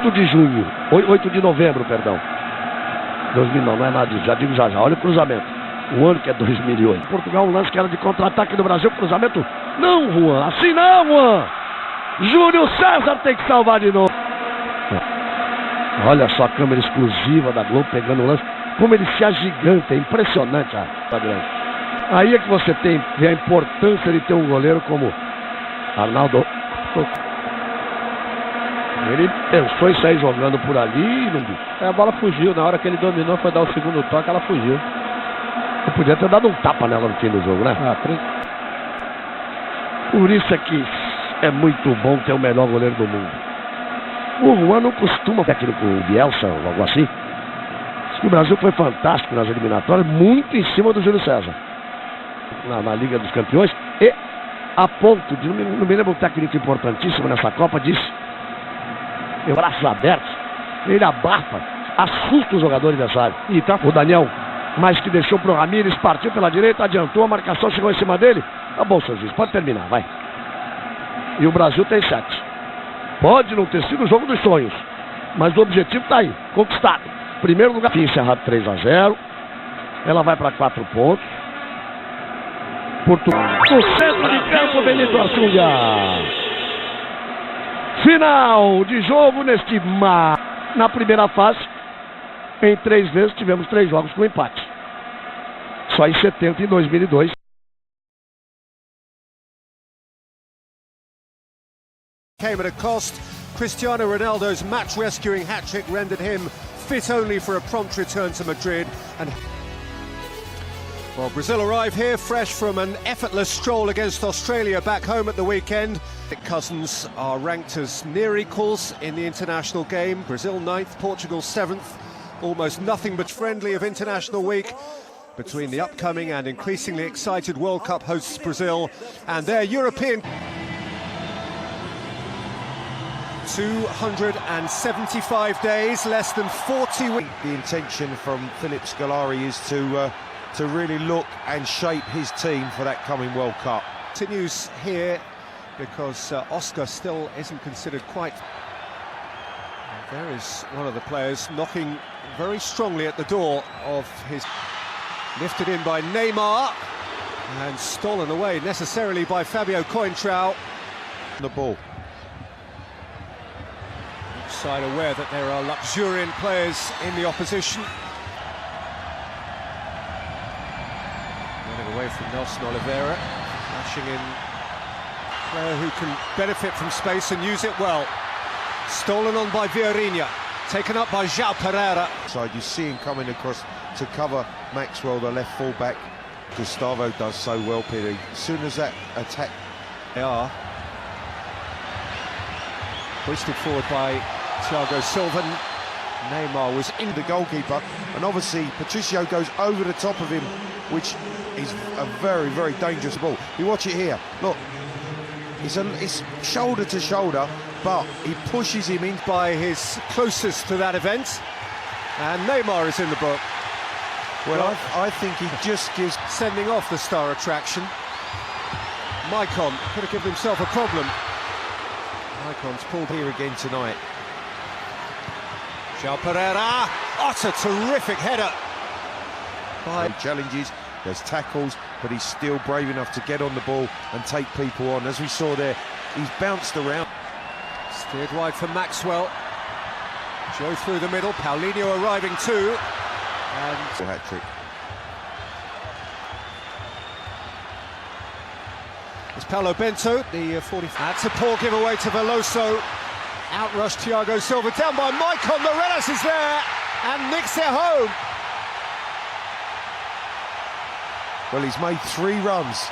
8 de junho, 8 de novembro, perdão. 2009, não é nada disso, já digo já. Olha o cruzamento. O ano que é 2008. Portugal, um lance que era de contra-ataque do Brasil, cruzamento. Não, Juan, assim não, Juan. Júlio César tem que salvar de novo. Olha só a câmera exclusiva da Globo pegando o lance. Como ele se agiganta, é impressionante a grande. Aí é que você vê a importância de ter um goleiro como Arnaldo. Ele pensou em sair jogando por ali e não viu. A bola fugiu, na hora que ele dominou, foi dar o segundo toque, ela fugiu. Eu podia ter dado um tapa nela no fim do jogo, né? Por isso é que é muito bom ter o melhor goleiro do mundo. O Juan não costuma técnico Bielsa ou algo assim. O Brasil foi fantástico nas eliminatórias, muito em cima do Júlio César. Na Liga dos Campeões. E a ponto de, não me lembro um técnico importantíssimo nessa Copa, disse, braços abertos, ele abafa, assusta os jogadores dessa área. E tá o Daniel, mas que deixou pro Ramírez, partiu pela direita, adiantou, a marcação chegou em cima dele. Tá bom, seu juiz, pode terminar, vai. E o Brasil tem 7. Pode não ter sido o jogo dos sonhos, mas o objetivo tá aí, conquistado. Primeiro lugar, tinha encerrado 3-0. Ela vai para 4 pontos. Portugal. No centro de campo, Benito Arçunga. Final de jogo neste mar. Na primeira fase, em 3 vezes tivemos 3 jogos com empate. Só em 70 e 2002. Came at a cost. Cristiano Ronaldo's match-rescuing hat-trick rendered him fit only for a prompt return to Madrid. And well, Brazil arrive here fresh from an effortless stroll against Australia back home at the weekend. Cousins are ranked as near equals in the international game. Brazil 9th, Portugal 7th. Almost nothing but friendly of international week between the upcoming and increasingly excited World Cup hosts Brazil and their European. 275 days, less than 40 weeks. The intention from Philip Scolari is to really look and shape his team for that coming World Cup. Continues here because Oscar still isn't considered quite. There is one of the players knocking very strongly at the door of his. Lifted in by Neymar and stolen away necessarily by Fabio Coentrão. The ball. Side aware that there are luxuriant players in the opposition. Running away from Nelson Oliveira, flashing in a player who can benefit from space and use it well. Stolen on by Vieirinha, taken up by João Pereira. So you see him coming across to cover Maxwell, the left full-back. Gustavo does so well, Peter. As soon as that attack... They are. Hoisted forward by Thiago Silva. Neymar was in the goalkeeper, and obviously Patricio goes over the top of him, which is a very, very dangerous ball. You watch it here, look, it's shoulder to shoulder, but he pushes him in by his closest to that event, and Neymar is in the book. Well, I think he just gives... Sending off the star attraction. Maicon could have given himself a problem. Icon's pulled here again tonight. João Pereira, what a terrific header! Challenges, there's tackles, but he's still brave enough to get on the ball and take people on. As we saw there, he's bounced around. Steered wide for Maxwell. Joe through the middle, Paulinho arriving too. And hat-trick. It's Paulo Bento, the 45. That's a poor giveaway to Veloso. Outrushed Thiago Silva, down by Maicon. Morelos is there and nicks it home. Well, he's made 3 runs.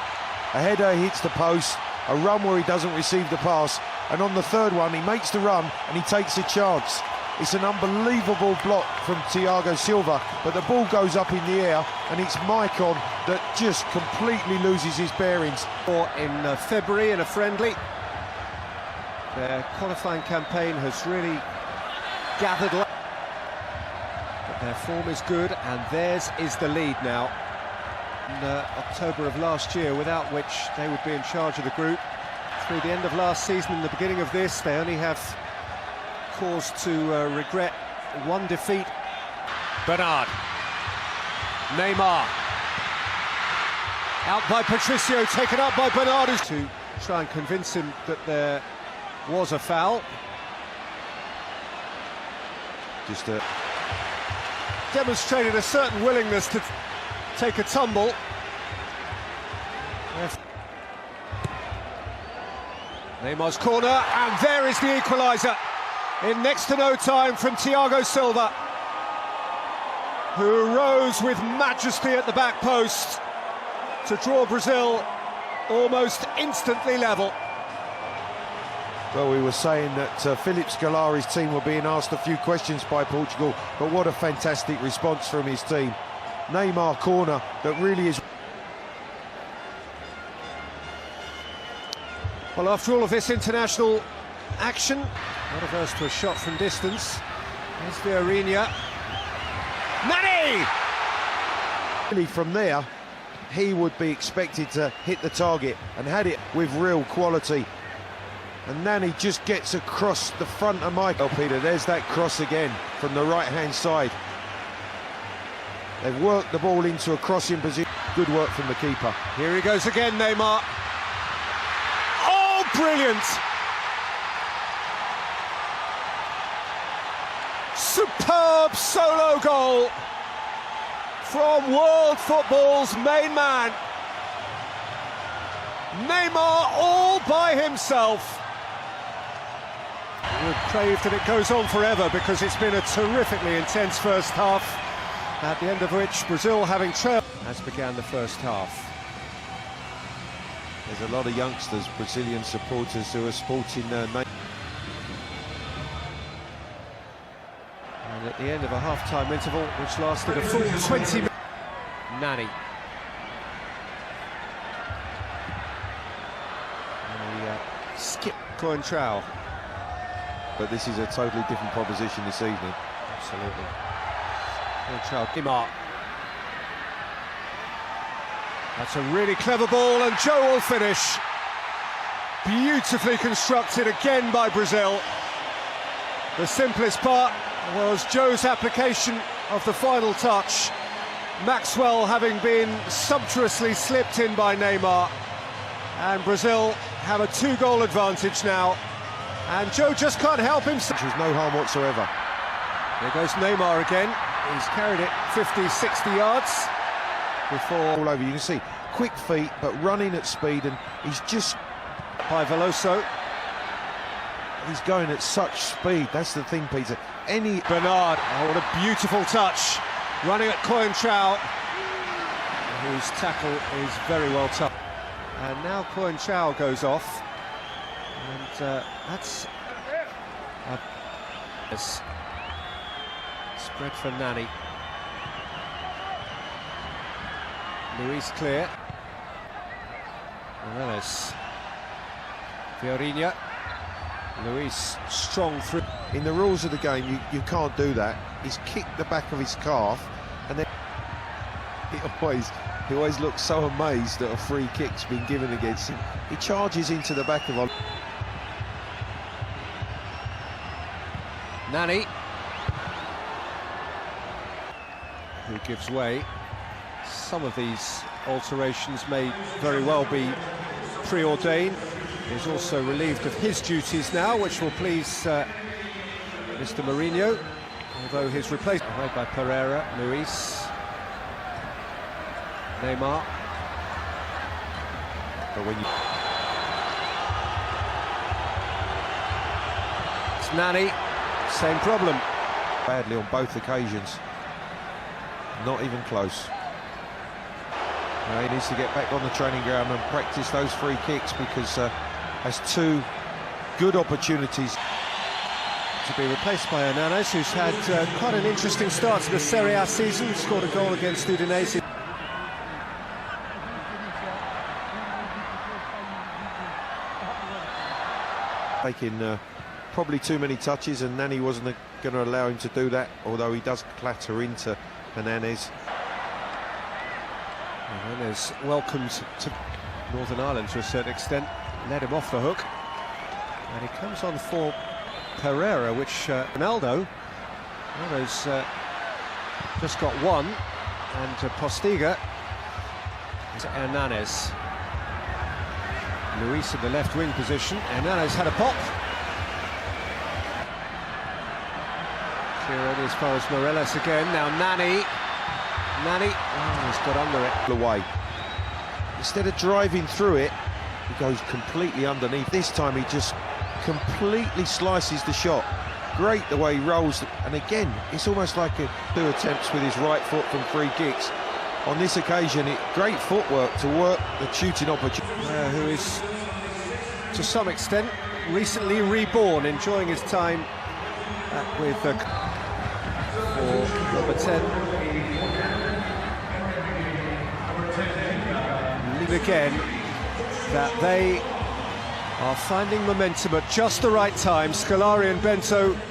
A header hits the post, a run where he doesn't receive the pass, and on the 3rd one he makes the run and he takes a chance. It's an unbelievable block from Thiago Silva, but the ball goes up in the air and it's Maicon that just completely loses his bearings. Or in February in a friendly. Their qualifying campaign has really gathered. But their form is good and theirs is the lead now. In October of last year, without which they would be in charge of the group. Through the end of last season and the beginning of this, they only have cause to regret one defeat. Bernard. Neymar. Out by Patricio, taken up by Bernard, who's to try and convince him that there was a foul. Just demonstrated a certain willingness to take a tumble. Neymar's corner, and there is the equaliser in next to no time from Thiago Silva, who rose with majesty at the back post to draw Brazil almost instantly level. Well, we were saying that Philip Scolari's team were being asked a few questions by Portugal, but what a fantastic response from his team. Neymar corner that really is... Well, after all of this international action, not averse to a shot from distance. Here's Vieirinha. Nani! Really, from there, he would be expected to hit the target and had it with real quality. And Nani just gets across the front of Michael. Peter, there's that cross again from the right-hand side. They've worked the ball into a crossing position. Good work from the keeper. Here he goes again, Neymar. Oh, brilliant! Superb solo goal from world football's main man. Neymar all by himself. We've craved that it goes on forever because it's been a terrifically intense first half, at the end of which Brazil, having trailed, as began the first half. There's a lot of youngsters, Brazilian supporters, who are sporting Neymar. And at the end of a half-time interval, which lasted a full 20 minutes, Nani. And he skipped Coentrão. But this is a totally different proposition this evening. Absolutely. Coentrão, Neymar. That's a really clever ball, and Joe will finish. Beautifully constructed again by Brazil. The simplest part was Joe's application of the final touch. Maxwell having been sumptuously slipped in by Neymar. And Brazil have a 2-goal advantage now. And Joe just can't help himself. There's no harm whatsoever. There goes Neymar again. He's carried it 50, 60 yards before... All over, you can see, quick feet, but running at speed, and he's just... By Veloso. He's going at such speed, that's the thing, Peter. Bernard, oh, what a beautiful touch. Running at Coentrão, whose tackle is very well tucked. And now Coentrão goes off. And that's... Spread for Nani. Luis clear. Morales. Vieirinha. Luis strong through. In the rules of the game, you can't do that. He's kicked the back of his calf, and then he always looks so amazed that a free kick's been given against him. He charges into the back of... Nani, who gives way. Some of these alterations may very well be preordained. He's also relieved of his duties now, which will please Mr. Mourinho, although his replacement made by Pereira. Luis, Neymar. But when you... It's Nani, same problem. Badly on both occasions. Not even close. Now he needs to get back on the training ground and practice those free kicks, because has 2 good opportunities. To be replaced by Hernanes, who's had quite an interesting start to the Serie A season. Scored a goal against Udinese. Taking probably too many touches, and Nani wasn't going to allow him to do that, although he does clatter into Hernanes. Hernanes welcomed to Northern Ireland to a certain extent, led him off the hook, and he comes on for Pereira, which Ronaldo's just got one, and Postiga to Hernanes. Luis in the left wing position. Hernanes had a pop. Clear only as far as Morelos again. Now Nani, he's got under it. Away. Instead of driving through it, he goes completely underneath. This time he just completely slices the shot. Great the way he rolls, and again, it's almost like two attempts with his right foot from free kicks. On this occasion, great footwork to work the shooting opportunity. Who is, to some extent, recently reborn, enjoying his time with for number 10. Again, that they are finding momentum at just the right time. Scolari and Bento with